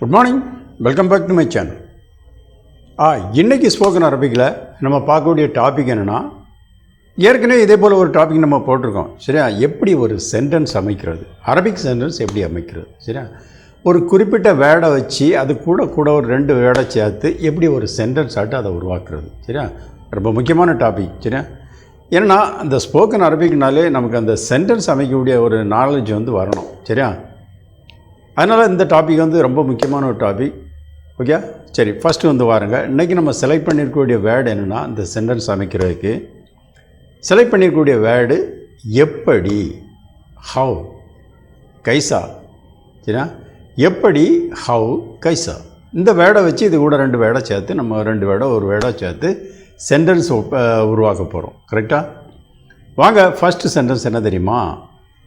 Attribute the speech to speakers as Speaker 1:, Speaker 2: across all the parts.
Speaker 1: Good morning, welcome back to my channel. இன்றைக்கி spoken அரபிக்கில் நம்ம பார்க்கக்கூடிய டாபிக் என்னென்னா, ஏற்கனவே இதே போல் ஒரு டாபிக் நம்ம போட்டிருக்கோம் சரியா. எப்படி ஒரு சென்டென்ஸ் அமைக்கிறது, அரபிக் சென்டென்ஸ் எப்படி அமைக்கிறது சரியா. ஒரு குறிப்பிட்ட வேர்டை வச்சு அது கூட ஒரு 2 வேர்டை சேர்த்து எப்படி ஒரு சென்டென்ஸ் ஆட்டு அதை உருவாக்குறது சரியா. ரொம்ப முக்கியமான டாபிக் சரியா. ஏன்னா அந்த ஸ்போக்கன் அரபிக்னாலே நமக்கு அந்த சென்டென்ஸ் அமைக்கக்கூடிய ஒரு நாலேஜ் வரணும் சரியா. அதனால் இந்த டாபிக் ரொம்ப முக்கியமான ஒரு டாபிக். ஓகே சரி, ஃபஸ்ட்டு வாருங்க. இன்றைக்கி நம்ம செலக்ட் பண்ணியிருக்கக்கூடிய வேர்டு என்னென்னா, இந்த சென்டென்ஸ் அமைக்கிறதுக்கு செலக்ட் பண்ணியிருக்கக்கூடிய வேர்டு எப்படி, ஹவ், கைசா சரியா. எப்படி, ஹவ், கைசா இந்த வேர்டை வச்சு இது கூட 2 வேர்டை சேர்த்து நம்ம 2 வேர்டை ஒரு வேர்டை சேர்த்து சென்டென்ஸ் உருவாக்க போகிறோம் கரெக்டாக. வாங்க, ஃபஸ்ட்டு சென்டென்ஸ் என்ன தெரியுமா,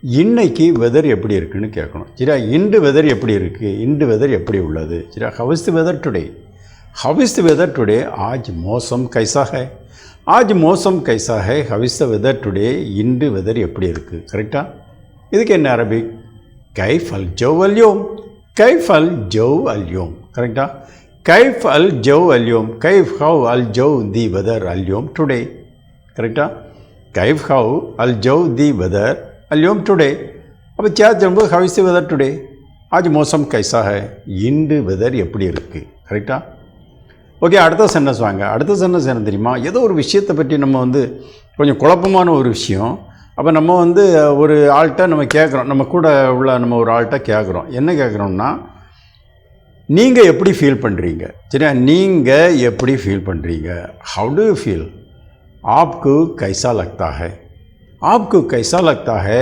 Speaker 1: இன்னைக்கு வெதர் எப்படி இருக்குன்னு கேட்கணும் சரியா. இன்று வெதர் எப்படி இருக்குது, இன்று வெதர் எப்படி உள்ளது சரியா. How is the weather today, how is the weather today. ஆஜ் மோசம் கைசா ஹை, ஆஜ் மோசம் கைசா ஹை. How is the weather today, இன்று வெதர் எப்படி இருக்குது கரெக்டாக. இதுக்கு என்ன அரபிக், கைஃப் அல் ஜவ் அல்யோம், கைஃப் அல் ஜவ் அல்யோம் கரெக்டாக. கைஃப் அல் ஜவ் அல்யோம், கைஃப் ஹவ் அல் ஜவ் தி வெதர் அல்யோம் டுடே கரெக்டாக. கைஃப் ஹவ் அல் ஜவ் தி வெதர் அல்யோம் டுடே. அப்போ சேரும்போது how is the weather today, ஆஜ் மோசம் கைசா ஹை, இன்று வெதர் எப்படி இருக்குது கரெக்டாக. ஓகே, அடுத்த சென்டென்ஸ் வாங்க. அடுத்த சென்டென்ஸ் என்ன தெரியுமா, ஏதோ ஒரு விஷயத்தை பற்றி நம்ம கொஞ்சம் குழப்பமான ஒரு விஷயம். அப்போ நம்ம ஒரு ஆள்கிட்ட நம்ம கேட்குறோம், நம்ம கூட உள்ள நம்ம ஒரு ஆள்கிட்ட கேட்குறோம். என்ன கேட்குறோம்னா, நீங்கள் எப்படி ஃபீல் பண்ணுறீங்க சரியா. நீங்கள் எப்படி ஃபீல் பண்ணுறீங்க, ஹவு டு யூ ஃபீல், ஆப்கு கைசா லக்தா ஹை, ஆப்கு கைசா லக்தா ஹை,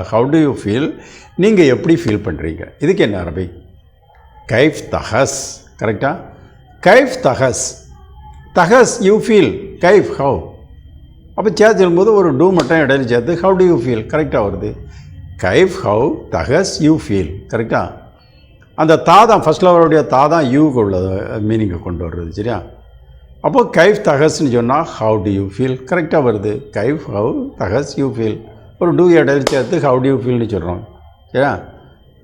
Speaker 1: ஹவு டு யூ ஃபீல், நீங்கள் எப்படி ஃபீல் பண்ணுறீங்க. இதுக்கு என்ன அரபிக், கைஃப் தஹஸ் கரெக்டாக. கைஃப் தஹஸ், தஹஸ் யூ ஃபீல், கைஃப் ஹவ். அப்போ சொல்லும்போது ஒரு டூ மட்டும் இடையில சேர்த்து ஹவு டு யூ ஃபீல் கரெக்டாக வருது. கைஃப் ஹவ் தஹஸ் யூ ஃபீல் கரெக்டாக. அந்த தான் ஃபஸ்ட்டில் அவருடைய தான் யூக்கு உள்ள மீனிங்கை கொண்டு வர்றது சரியா. அப்போது கைஃப் தஹஸ்ன்னு சொன்னால் ஹவு டு யூ ஃபீல் கரெக்டாக வருது. கைஃப் ஹவ் தஹஸ் யூ ஃபீல், ஒரு டூ இடையில சேர்த்து ஹவு டு யூ ஃபீல்னு சொல்கிறோம் சரியா.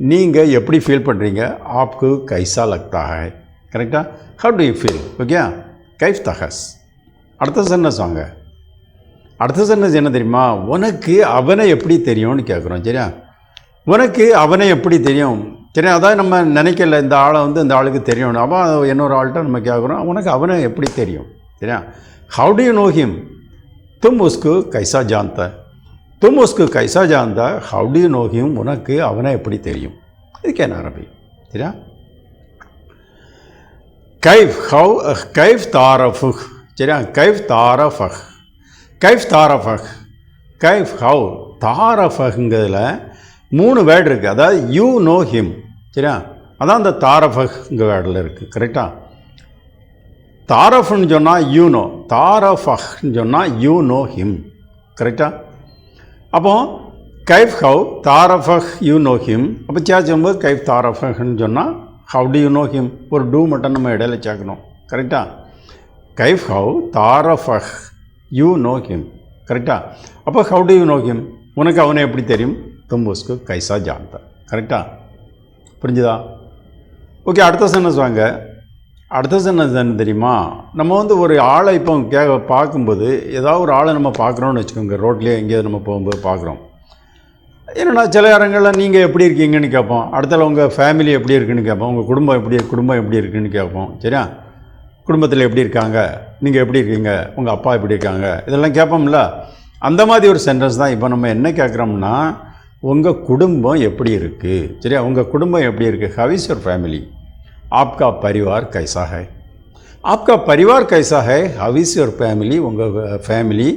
Speaker 1: நீங்கள் எப்படி ஃபீல் பண்ணுறீங்க, ஆப்கு கைசா லக்தா ஹை கரெக்டாக. How do you feel okay, கைஃப் தஹஸ். அடுத்த சென்டென்ஸ் வாங்க. அடுத்த சென்டென்ஸ் என்ன தெரியுமா, உனக்கு அவனை எப்படி தெரியும்னு கேட்குறோம் சரியா. உனக்கு அவனை எப்படி தெரியும் சரி. அதான் நம்ம நினைக்கல இந்த ஆளை இந்த ஆளுக்கு தெரியணும். அப்போ இன்னொரு ஆள்கிட்ட நம்ம கேட்குறோம், உனக்கு அவனை எப்படி தெரியும் சரியா. How do you know him, தும் உஸ்கு கைசா ஜான்தா, தும் உஸ்கு கைசா ஜான்தா, how do you know him, உனக்கு அவனை எப்படி தெரியும். இதுக்கு என்ன அரபி சரியா. கைஃப் ஹவ், கைஃப் தாரஃபுஹ் சரியா. கைஃப் தாரஃபஹ், கைஃப் தாரஃபஹ், கைஃப் ஹவ் தாரஃபஹ்ங்கிறதுல 3 வேர்டு இருக்குது. அதாவது யூ நோ ஹிம் சரியா, அதான் அந்த தாரஃபஹ்ங்க வேர்டில் இருக்குது கரெக்டாக. தாரஃப்னு சொன்னால் யூ நோ, தாரஃபஹ்னு சொன்னால் யூ நோ ஹிம் கரெக்டாக. அப்போது கைஃப் ஹவ் தாரஃபஹ் யூ நோ ஹிம். அப்போ சேரும்போது கைஃப் தாரஃபஹ்னு சொன்னால் how do you know him, ஒரு டூ மட்டும் நம்ம இடையில சேர்க்கணும் கரெக்டாக. கைஃப் ஹவ் தாரஃபஹ் யூ நோ ஹிம் கரெக்டாக. அப்போ how do you know him, உனக்கு அவனை எப்படி தெரியும், தும் உஸ்கு கைசா ஜான்தா கரெக்டாக. புரிஞ்சுதா. ஓகே, அடுத்த சென்டென்ஸ் வாங்க. அடுத்த சென்டென்ஸ் என்ன தெரியுமா, நம்ம ஒரு ஆளை இப்போ பார்க்கும்போது, ஏதாவது ஒரு ஆளை நம்ம பார்க்குறோன்னு வச்சுக்கோங்க, ரோட்லேயே எங்கேயாவது நம்ம போகும்போது பார்க்குறோம். ஏன்னா சில இடங்களில் நீங்கள் எப்படி இருக்கீங்கன்னு கேட்போம், அடுத்தால உங்கள் ஃபேமிலி எப்படி இருக்குன்னு கேட்போம், உங்கள் குடும்பம் எப்படி இருக்குன்னு கேட்போம் சரியா. குடும்பத்தில் எப்படி இருக்காங்க, நீங்கள் எப்படி இருக்கீங்க, உங்கள் அப்பா எப்படி இருக்காங்க, இதெல்லாம் கேட்போம்ல. அந்த மாதிரி ஒரு சென்டென்ஸ் தான் இப்போ நம்ம என்ன கேட்குறோம்னா, உங்கள் குடும்பம் எப்படி இருக்குது சரியா. உங்கள் குடும்பம் எப்படி இருக்குது, ஹவ் இஸ் யுவர் ஃபேமிலி, ஆப்கா பரிவார் கைசா ஹை, ஆப்கா பரிவார் கைசா ஹை, ஹவ் இஸ் யுவர் ஃபேமிலி, உங்கள் ஃபேமிலி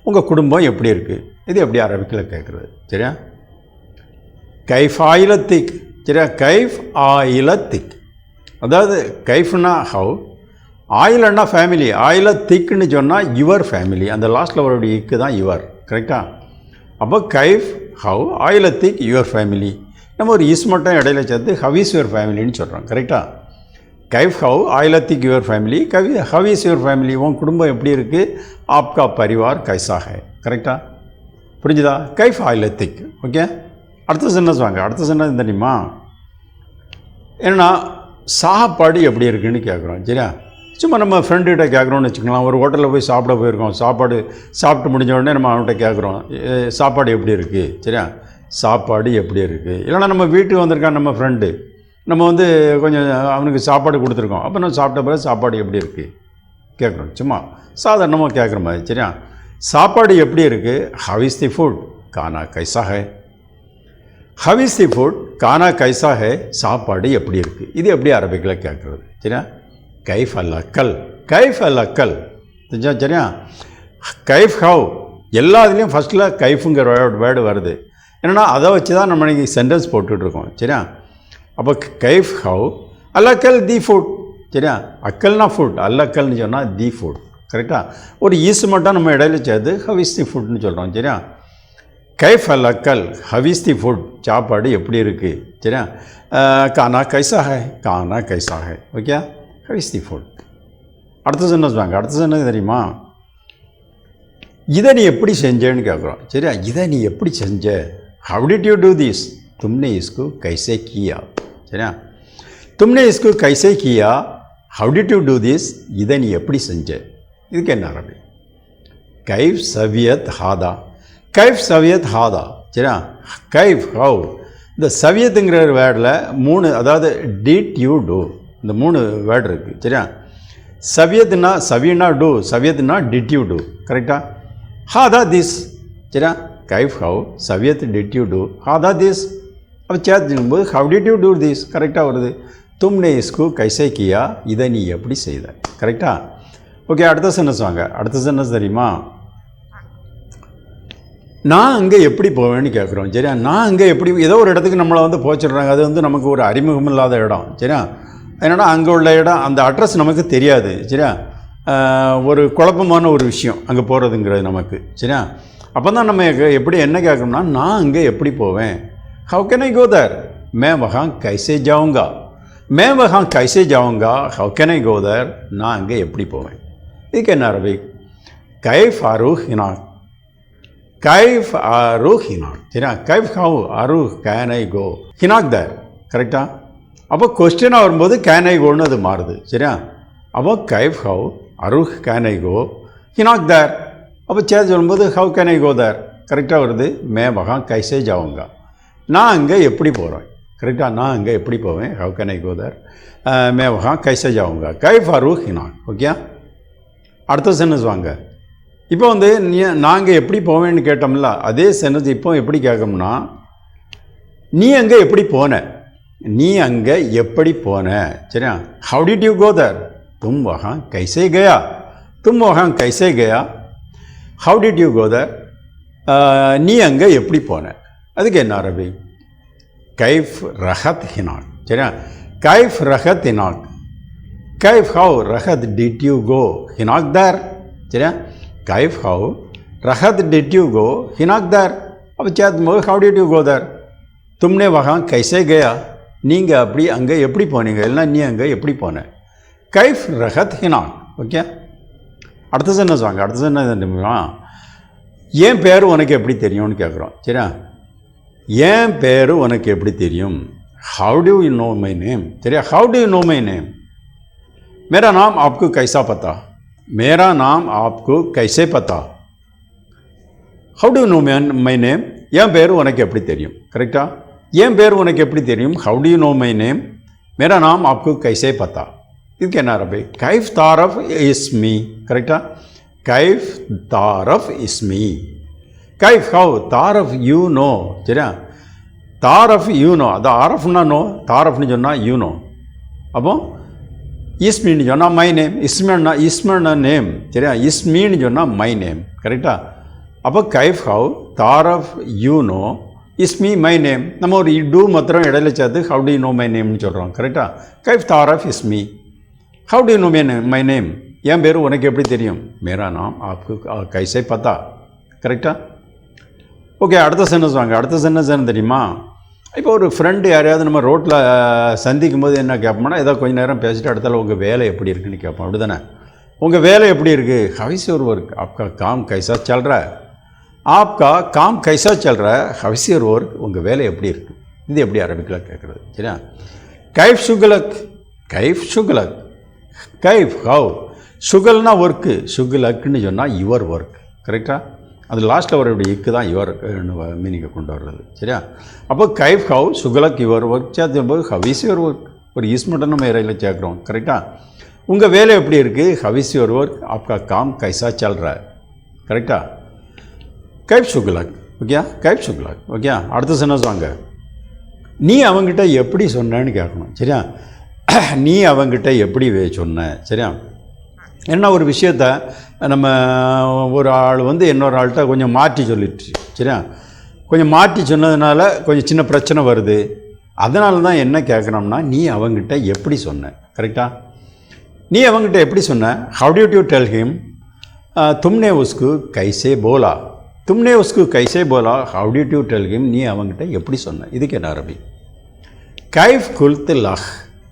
Speaker 1: உங்கள் குடும்பம் எப்படி இருக்குது. இது எப்படி அரபிக்கில் கேட்குறது சரியா. கைஃப் ஆயிலத்திக் சரியா. கைஃப் ஆயிலத்திக், அதாவது கைஃப்னா ஹவ், ஆயிலன்னா ஃபேமிலி, ஆயிலத்திக்னு சொன்னால் யுவர் ஃபேமிலி, அந்த லாஸ்ட்டில் வரக்கூடிய இக்கு தான் யுவர் கரெக்டாக. அப்போ கைஃப் ஹவ் ஆயிலத்திக் யுவர் ஃபேமிலி, நம்ம ஒரு இஸ் மட்டும் இடையில சேர்த்து ஹவ் இஸ் யுவர் ஃபேமிலின்னு சொல்கிறோம் கரெக்டாக. கைஃப் ஹவ் ஆயிலத்திக் your family, how is your family, உன் குடும்பம் எப்படி இருக்குது, ஆப்கா பரிவார் கைசா ஹை கரெக்டாக. புரிஞ்சுதா. கைஃப் ஆயிலத்திக் ஓகே. அடுத்த சென்டென்ஸ் வாங்க. அடுத்த சென்டென்ஸ் தெரியுமா, ஏன்னா சாப்பாடு எப்படி இருக்குன்னு கேட்குறோம். சரியா, சும்மா நம்ம ஃப்ரெண்டுகிட்ட கேட்குறோன்னு வச்சுக்கலாம். ஒரு ஹோட்டலில் போய் சாப்பிட போயிருக்கோம், சாப்பிட்டு முடிஞ்ச உடனே நம்ம அவன்கிட்ட கேட்குறோம், சாப்பாடு எப்படி இருக்குது. சரியா, சாப்பாடு எப்படி இருக்குது. இல்லைனா நம்ம வீட்டுக்கு வந்திருக்கான் நம்ம ஃப்ரெண்டு, நம்ம வந்து கொஞ்சம் அவனுக்கு சாப்பாடு கொடுத்துருக்கோம், அப்போ நம்ம சாப்பிட்ட பிறகு சாப்பாடு எப்படி இருக்குது கேட்குறோம். சும்மா சாதாரணமாக கேட்குற மாதிரி. சரியா, சாப்பாடு எப்படி இருக்குது. ஹவ் இஸ் தி ஃபுட், கானா கைசா ஹை. ஹவ் இஸ் தி ஃபுட், கானா கைசா ஹை, சாப்பாடு எப்படி இருக்குது. இது எப்படி அரபிக்கில் கேட்குறது. சரியா, கைஃப் அல் அக்கல், கைஃப் அல் அக்கல். சரியா, கைஃப் ஹவ் எல்லாத்துலேயும் ஃபஸ்ட்டில் கைஃபுங்கிற வேர்டு வருது. என்னென்னா அதை வச்சு தான் நம்ம இன்றைக்கி சென்டென்ஸ் போட்டுட்ருக்கோம். சரியா, அப்போ கைஃப் ஹவ் அல் அக்கல் தி ஃபுட். சரியா, அக்கல்னா ஃபுட், அல் அக்கல்னு சொன்னால் தி ஃபுட். கரெக்டாக ஒரு ஈஸ் மட்டும் நம்ம இடையில சேர்த்து ஹவ் இஸ் தி ஃபுட்னு சொல்கிறோம். சரியா, கைஃப் அல் அக்கல், ஹவ் இஸ் தி ஃபுட், சாப்பாடு எப்படி இருக்குது. சரியா, கானா கைசா ஹை, கானா கைசா ஹை. Okay, how is the food. அடுத்த சென்டென்ஸ் வாங்க. அடுத்த சென்டென்ஸ் தெரியுமா, இதை நீ எப்படி செஞ்சேன்னு கேட்குறோம். சரியா, இதை நீ எப்படி செஞ்ச. How did you do this, தும்னே இஸ்கு கைசே கியா. சரியா, தும்னே இஸ்கு கைசே கியா, how did you do this, இதை நீ எப்படி செஞ்ச. இதுக்கு என்ன அரபி. கைஃப் சவியத் ஹாதா, கைஃப் சவியத் ஹாதா. சரியா, கைஃப் ஹவ், இந்த சவியத்துங்கிற வேர்டில் 3, அதாவது டிட் யூ டூ, இந்த 3 வேர்டு இருக்குது. சரியா, சவியத்துனா சவியனா டூ, சவியத்துனா டிட் யூ டூ. கரெக்டாக, ஹாதா திஸ். சரியா, கைஃப் ஹவ் சவியத் டிட் யூ டூ, ஹாதா திஸ். அப்போ சேர்த்துக்கும்போது how did you do this கரெக்டாக வருது. தும்னே இஸ்கு கைசே கியா, இதை நீ எப்படி செய்த. கரெக்டாக. ஓகே, அடுத்த சென்டென்ஸ் வாங்க. அடுத்த சென்டென்ஸ் தெரியுமா, நான் அங்கே எப்படி போவேன்னு கேட்குறோம். சரியா, நான் அங்கே எப்படி, ஏதோ ஒரு இடத்துக்கு நம்மளை வந்து போச்சிடுறாங்க, அது வந்து நமக்கு ஒரு அறிமுகம் இல்லாத இடம். சரியா, என்னென்னா அங்கே உள்ள இடம், அந்த அட்ரஸ் நமக்கு தெரியாது. சரியா, ஒரு குழப்பமான ஒரு விஷயம் அங்கே போகிறதுங்கிறது நமக்கு. சரியா, அப்போ தான் நம்ம எப்படி என்ன கேட்குறோம்னா, நான் அங்கே எப்படி போவேன். How can I go there, மே வஹா கைசே ஜாவுங்கா, மே வஹா கைசே ஜாவுங்கா, how can I go there, நான் அங்கே எப்படி போவேன். இதுக்கு என்ன அரபிக். கைஃப் அருஹ் ஹினாக், கைஃப் அருஹ் ஹினாக். சரியா, கைஃப் ஹவ் அருஹ் கேன் ஐ கோ ஹினாக் தேர். கரெக்டாக. அப்போ கொஸ்டினாக வரும்போது கேன் ஐ கோன்னு அது மாறுது. சரியா, அப்போ கைஃப் ஹவ் அருஹ் கேன் ஐ கோ ஹினாக் தேர். அப்போ சேர்த்து சொல்லும்போது ஹவ் கேன் ஐ கோ தேர் கரெக்டாக வருது. மே வஹா கைசே ஜாவுங்கா, நான் அங்கே எப்படி போகிறேன். கரெக்டாக, நான் அங்கே எப்படி போவேன். How can I go there, மே வஹா கைசே ஜாவுங்கா, கைஃப் அருஹ் ஹினாக். ஓகே, அடுத்த சென்டென்ஸ் வாங்க. இப்போ வந்து நாங்கள் எப்படி போவேன்னு கேட்டோம்ல, அதே சென்டென்ஸ் இப்போ எப்படி கேட்கணும்னா, நீ அங்கே எப்படி போன, நீ அங்கே எப்படி போன. சரியா, how did you go there, தும் வஹா கைசே கயா, தும் வஹா கைசே கயா, how did you go there, நீ அங்கே எப்படி போன. அதுக்கு என்ன அரபி. கைஃப் ரஹத் ஹினாக். சரியா, கைஃப் ரஹத் ஹினாக், கைஃப் ஹவ் ரஹத் டிட் யூ கோ ஹினாக் தேர். சரியா, கைஃப் ஹவ் ரஹத் டிட் யூ கோ ஹினாக் தேர். அப்போ சேர்த்தும்போது how did you go there, தும்னே வஹா கைசே கயா, நீங்கள் அப்படி அங்கே எப்படி போனீங்க, இல்லைனா நீ அங்கே எப்படி போன. கைஃப் ரஹத் ஹினாக். ஓகே, அடுத்த சென்டென்ஸ் வாங்க. அடுத்த சென்டென்ஸ், என் பேர் உனக்கு எப்படி தெரியும்னு கேட்குறோம். சரியா, என் பேர் உனக்கு எப்படி தெரியும். How do you know my name. சரியா, how do you know my name. मेरा नाम आपको कैसा पता, मेरा नाम आपको कैसे पता. How do you know my name, என் பேர் உனக்கு எப்படி தெரியும். கரெக்டாக, என் பேர் உனக்கு எப்படி தெரியும். How do you know my name, மேரா நாம் ஆப்கு கைசே பத்தா. இதுக்கு என்ன அரபி. கைஃப் தாரஃப் இஸ்மி. கரெக்டாக, கைஃப் தாரஃப் இஸ்மி. கைஃப் ஹவ் தாரஃப் யூ நோ. சரியா, தாரஃப் யூ நோ, அது ஆரஃப்னா நோ, தாரஃப்னு சொன்னால் யூ நோ. அப்போ இஸ்மின்னு சொன்னால் மை நேம், இஸ்மன்னா நேம். சரியா, இஸ்மின்னு சொன்னால் மை நேம். கரெக்டாக, அப்போ கைஃப் ஹவ் தாரஃப் யூ நோ இஸ்மி மை நேம். நம்ம ஒரு டூ மாத்திரம் இடையில சேர்த்து how do you know my நேம்னு சொல்கிறோம். கரெக்டாக, கைஃப் தாரஃப் இஸ்மி, how do you know my name, என் பேர் உனக்கு எப்படி தெரியும். மேரா நாம் ஆப்கு கைசே பத்தா. கரெக்டாக, ஓகே. அடுத்த சென்டென்ஸ் வாங்க. அடுத்த சென்டென்ஸ் என்ன தெரியுமா. இப்போ ஒரு ஃப்ரெண்டு யாரையாவது நம்ம ரோட்டில் சந்திக்கும் போது என்ன கேட்போம்னா, ஏதோ கொஞ்சம் நேரம் பேசிட்டு அடுத்தால உங்கள் வேலை எப்படி இருக்குன்னு கேட்போம். அப்படி தானே, உங்கள் வேலை எப்படி இருக்குது. ஹவிஸ் ஒரு ஒர்க், ஆப்கா காம் கைசா செல்ற, ஆப்கா காம் கைசா செல்ற, ஹவிஸ் ஒரு ஒர்க், உங்கள் வேலை எப்படி இருக்குது. இது எப்படி அரபிக்கில் கேட்குறது. சரியா, கைஃப் சுகலக், கைஃப் சுகுலக். கைஃப் ஹவ். சுகல்னா ஒர்க்கு, சுகுலக்குன்னு சொன்னால் யுவர் ஒர்க். கரெக்டாக? அது லாஸ்ட்டில் வரக்கூடிய இக்கு தான் யுவர் மீனிங்கை கொண்டு வர்றது. சரியா? அப்போ கைஃப் ஹவ் சுகுலக் யுவர் ஒர்க் சேர்த்தும்போது ஹவ் இஸ் யுவர் ஒர்க். ஒரு இஸ் மட்டும் நம்ம இறையில் சேர்க்குறோம். கரெக்டாக? உங்கள் வேலை எப்படி இருக்குது? How is your work. आपका काम कैसा चल रहा है. கரெக்டாக? கைஃப் சுகுலக். ஓகே? கைஃப் சுகுலக். ஓகே? அடுத்த சென்டென்ஸ் வாங்க. நீ அவங்ககிட்ட எப்படி சொன்னேன்னு கேட்கணும். சரியா? நீ அவங்ககிட்ட எப்படி சொன்ன. சரியா? என்ன ஒரு விஷயத்த நம்ம ஒரு ஆள் வந்து இன்னொரு ஆள்கிட்ட கொஞ்சம் மாற்றி சொல்லிடுச்சு. சரியா? கொஞ்சம் மாற்றி சொன்னதுனால கொஞ்சம் சின்ன பிரச்சனை வருது. அதனால தான் என்ன கேட்குறோம்னா, நீ அவங்ககிட்ட எப்படி சொன்ன. கரெக்டாக? நீ அவங்ககிட்ட எப்படி சொன்ன. How did you tell him. தும்னே உஸ்கு கைசே போலா. தும்னே உஸ்கு கைசே போலா. How did you tell him. நீ அவங்ககிட்ட எப்படி சொன்ன. இதுக்கு என்ன அரபி. கைஃப் குல்த் லஹ்.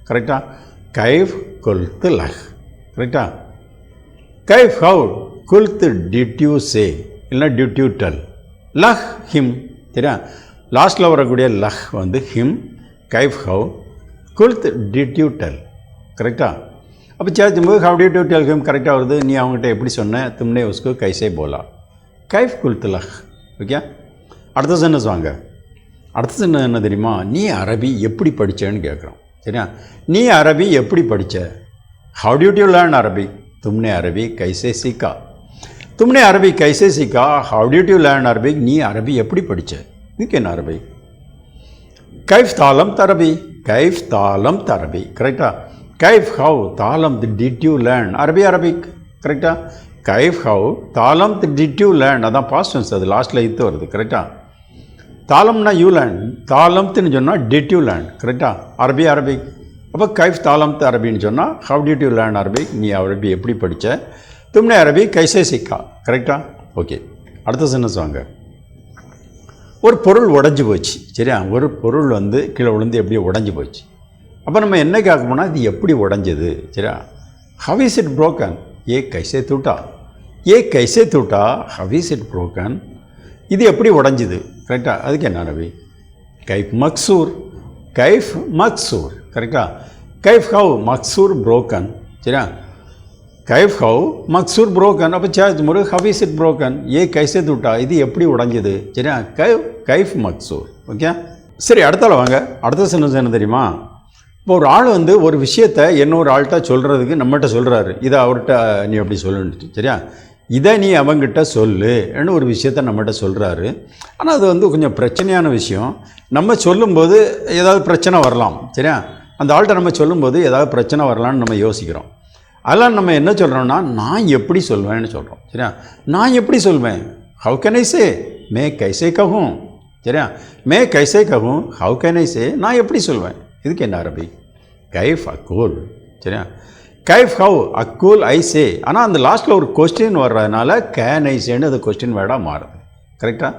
Speaker 1: கரெக்டாக? கைஃப் குல்த் லஹ். கரெக்டாக? கைஃப் ஹவு குல்த் டிட் யூ சே. இல்லைனா டிட் யூ டெல். லஹ் ஹிம். சரியா? லாஸ்ட்டில் வரக்கூடிய லஹ் வந்து ஹிம். கைஃப் ஹவு குல்த் டிட் யூ டெல். கரெக்டாக? அப்போ சேர்த்தும்போது how did you tell him கரெக்டாக வருது. நீ அவங்ககிட்ட எப்படி சொன்ன. தும்னே உஸ்கு கைசே போலா. கைஃப் குல்த் லஹ். ஓகே? அடுத்த சென்டென்ஸ் வாங்க. அடுத்த சென்டென்ஸ் என்ன தெரியுமா. நீ அரபி எப்படி படித்தேன்னு கேட்குறோம். சரியா? நீ அரபி எப்படி படித்த. ஹவு டிட் யூ லேர்ன் அரபி. तुमने अरबी कैसे सीखा. तुमने अरबी कैसे सीखा. हाउ डिड यू लर्न अरबी. நீ அரபி எப்படி படிச்ச. இதுக்கு என்ன அரபி. கைஃப் தாலம் தரபி. கைஃப் தாலம் தரபி. கரெக்டா? கைஃப் ஹவு தாலம் டிட் யூ லேர்ன். அரபி அரபிக். கரெக்டா? கைஃப் ஹவு தாலம் டிட் யூ லேர்ன். அதான் பாஸ்ட் டென்ஸ். அது லாஸ்ட்டில் இது வருது. கரெக்டா? தாளம்னா யூ லேர்ன். தாளம்னு சொன்னால் டிட் யூ லேர்ன். கரெக்டா? அரபி அரபிக். அப்போ கைஃப் தாலம் அரபின்னு சொன்னால் how did you learn Arabic. நீ அரபி எப்படி படித்த. தும்னே அரபி கைசே சிக்கா. கரெக்டாக? ஓகே. அடுத்த சென்டென்ஸ் வாங்க. ஒரு பொருள் உடஞ்சி போச்சு. சரியா? ஒரு பொருள் வந்து கீழே விழுந்து எப்படியோ உடஞ்சி போச்சு. அப்போ நம்ம என்ன கேட்க போனால் இது எப்படி உடஞ்சது. சரியா? How is it broken. ஏ கைசே தூட்டா. ஏ கைசே தூட்டா. How is it broken. இது எப்படி உடஞ்சிது. கரெக்டாக? அதுக்கு என்ன அரபி. கைஃப் மக்சூர். கைஃப் மக்சூர். கரெக்டாக? கைஃப் ஹவ் மக்சூர் ப்ரோக்கன். சரியா? கைஃப் ஹவ் மக்சூர் ப்ரோக்கன். அப்போ சேர்த்தும்போது ஹவ் இஸ் இட் ப்ரோக்கன். ஏ கைசே தூட்டா. இது எப்படி உடஞ்சது. சரியா? கைஃப் மக்சூர். ஓகே? சரி, அடுத்தால வாங்க. அடுத்த சென்டென்ஸ் என்ன தெரியுமா. இப்போ ஒரு ஆள் வந்து ஒரு விஷயத்தை இன்னொரு ஆள்கிட்ட சொல்கிறதுக்கு நம்மகிட்ட சொல்கிறாரு. இதை அவர்கிட்ட நீ அப்படி சொல்லுன்னு. சரியா? இதை நீ அவங்ககிட்ட சொல்லுன்னு ஒரு விஷயத்த நம்மகிட்ட சொல்கிறாரு. ஆனால் அது வந்து கொஞ்சம் பிரச்சனையான விஷயம். நம்ம சொல்லும்போது ஏதாவது பிரச்சனை வரலாம். சரியா? அந்த ஆள்கிட்ட நம்ம சொல்லும்போது ஏதாவது பிரச்சனை வரலான்னு நம்ம யோசிக்கிறோம். அதெல்லாம் நம்ம என்ன சொல்கிறோம்னா, நான் எப்படி சொல்வேன்னு சொல்கிறோம். சரியா? நான் எப்படி சொல்வேன். ஹவு கேன் ஐ சே. மே கைசே கஹூம். சரியா? மே கைசே கஹூம். ஹவு கேன் ஐ சே. நான் எப்படி சொல்வேன். இதுக்கு என்ன அரபி. கைஃப் அக்கூல். சரியா? கைஃப் ஹவ் அக்கூல் ஐ சே. ஆனால் அந்த லாஸ்ட்டில் ஒரு கொஸ்டின் வர்றதுனால கேன் ஐ சேன்னு அது கொஸ்டின் வேர்டாக மாறுது. கரெக்டாக?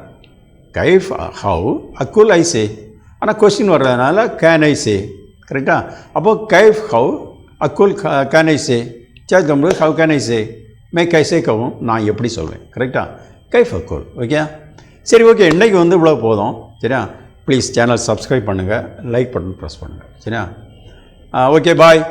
Speaker 1: கைஃப் ஹவ் அக்கூல் ஐ சே. ஆனால் கொஸ்டின் வர்றதுனால கேன் ஐ சே. கரெக்டாக? அப்போது கைஃப் ஹவ் அக்கூல் கேன் ஐ சே. சேர்க்கும்போது ஹவ் கேன் ஐ சே. மே கைசே கவும். நான் எப்படி சொல்வேன். கரெக்டாக? கைஃப் அக்கூல். ஓகே? சரி, ஓகே. இன்றைக்கி வந்து இவ்வளோ போதும். சரியா? ப்ளீஸ் சேனல் சப்ஸ்கிரைப் பண்ணுங்கள், லைக் பட்டன் ப்ரெஸ் பண்ணுங்கள். சரியா? ஓகே, பாய்.